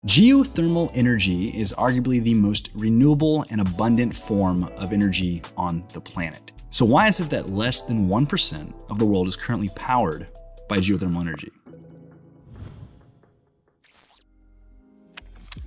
Geothermal energy is arguably the most renewable and abundant form of energy on the planet. So why is it that less than 1% of the world is currently powered by geothermal energy?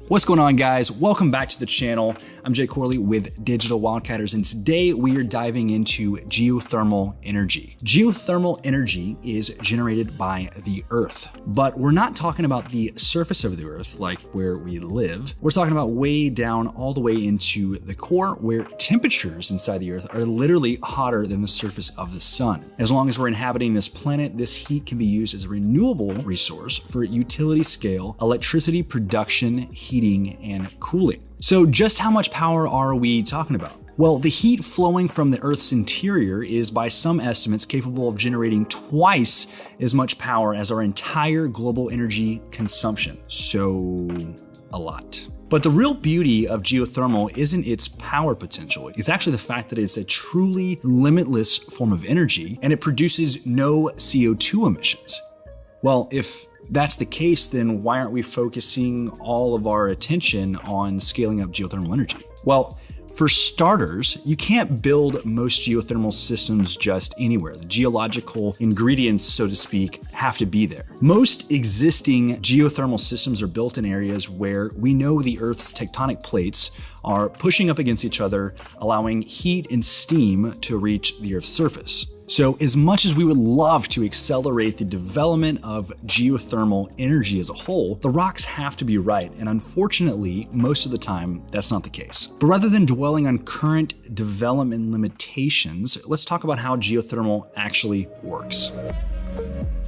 What's going on, guys? Welcome back to the channel. I'm Jay Corley with Digital Wildcatters, and today we are diving into geothermal energy. Geothermal energy is generated by the Earth, but we're not talking about the surface of the Earth, like where we live. We're talking about way down all the way into the core, where temperatures inside the Earth are literally hotter than the surface of the sun. As long as we're inhabiting this planet, this heat can be used as a renewable resource for utility scale electricity production, heating, and cooling. So just how much power are we talking about? Well, the heat flowing from the Earth's interior is, by some estimates, capable of generating twice as much power as our entire global energy consumption. So, a lot. But the real beauty of geothermal isn't its power potential. It's actually the fact that it's a truly limitless form of energy, and it produces no CO2 emissions. Well, if that's the case, then why aren't we focusing all of our attention on scaling up geothermal energy? Well, for starters, you can't build most geothermal systems just anywhere. The geological ingredients, so to speak, have to be there. Most existing geothermal systems are built in areas where we know the Earth's tectonic plates are pushing up against each other, allowing heat and steam to reach the Earth's surface. So as much as we would love to accelerate the development of geothermal energy as a whole, the rocks have to be right. And unfortunately, most of the time, that's not the case. But rather than dwelling on current development limitations, let's talk about how geothermal actually works.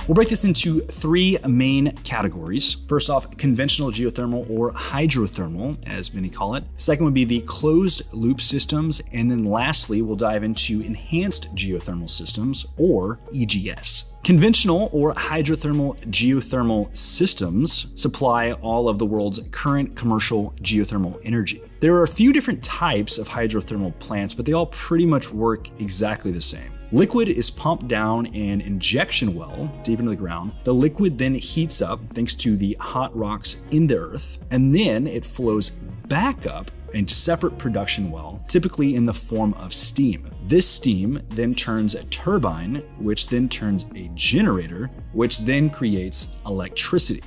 We'll break this into three main categories. First off, conventional geothermal, or hydrothermal, as many call it. Second would be the closed loop systems. And then lastly, we'll dive into enhanced geothermal systems, or EGS. Conventional or hydrothermal geothermal systems supply all of the world's current commercial geothermal energy. There are a few different types of hydrothermal plants, but they all pretty much work exactly the same. Liquid is pumped down an injection well deep into the ground. The liquid then heats up thanks to the hot rocks in the earth, and then it flows back up a separate production well, typically in the form of steam. This steam then turns a turbine, which then turns a generator, which then creates electricity.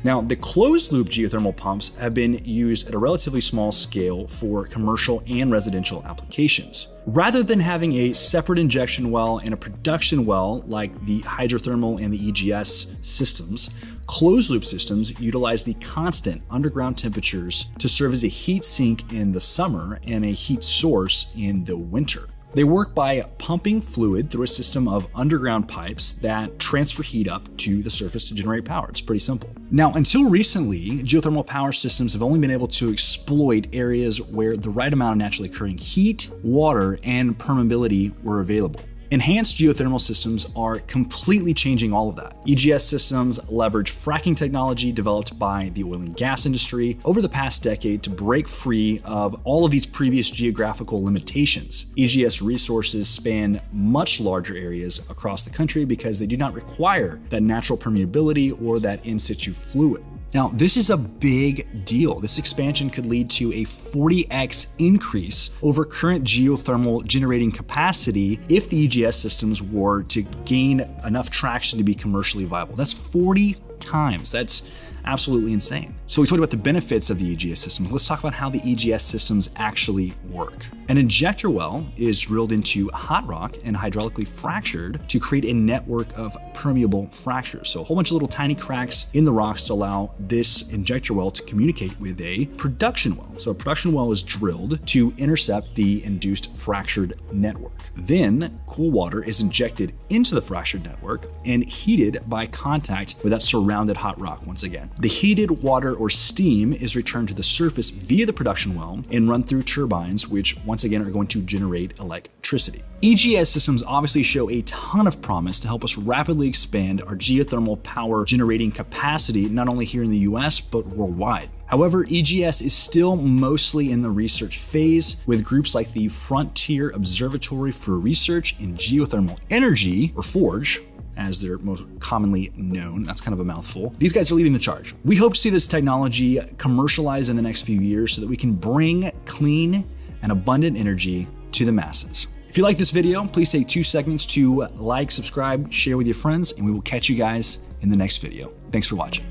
Now, the closed-loop geothermal pumps have been used at a relatively small scale for commercial and residential applications. Rather than having a separate injection well and a production well like the hydrothermal and the EGS systems, closed-loop systems utilize the constant underground temperatures to serve as a heat sink in the summer and a heat source in the winter. They work by pumping fluid through a system of underground pipes that transfer heat up to the surface to generate power. It's pretty simple. Now, until recently, geothermal power systems have only been able to exploit areas where the right amount of naturally occurring heat, water, and permeability were available. Enhanced geothermal systems are completely changing all of that. EGS systems leverage fracking technology developed by the oil and gas industry over the past decade to break free of all of these previous geographical limitations. EGS resources span much larger areas across the country because they do not require that natural permeability or that in situ fluid. Now, this is a big deal. This expansion could lead to a 40x increase over current geothermal generating capacity if the EGS systems were to gain enough traction to be commercially viable. That's 40 times. That's absolutely insane. So we talked about the benefits of the EGS systems. Let's talk about how the EGS systems actually work. An injector well is drilled into hot rock and hydraulically fractured to create a network of permeable fractures. So a whole bunch of little tiny cracks in the rocks to allow this injector well to communicate with a production well. So a production well is drilled to intercept the induced fractured network. Then cool water is injected into the fractured network and heated by contact with that surrounded hot rock once again. The heated water or steam is returned to the surface via the production well and run through turbines, which once again are going to generate electricity. EGS systems obviously show a ton of promise to help us rapidly expand our geothermal power generating capacity, not only here in the US, but worldwide. However, EGS is still mostly in the research phase, with groups like the Frontier Observatory for Research in Geothermal Energy, or FORGE, as they're most commonly known. That's kind of a mouthful. These guys are leading the charge. We hope to see this technology commercialized in the next few years so that we can bring clean and abundant energy to the masses. If you like this video, please take 2 seconds to like, subscribe, share with your friends, and we will catch you guys in the next video. Thanks for watching.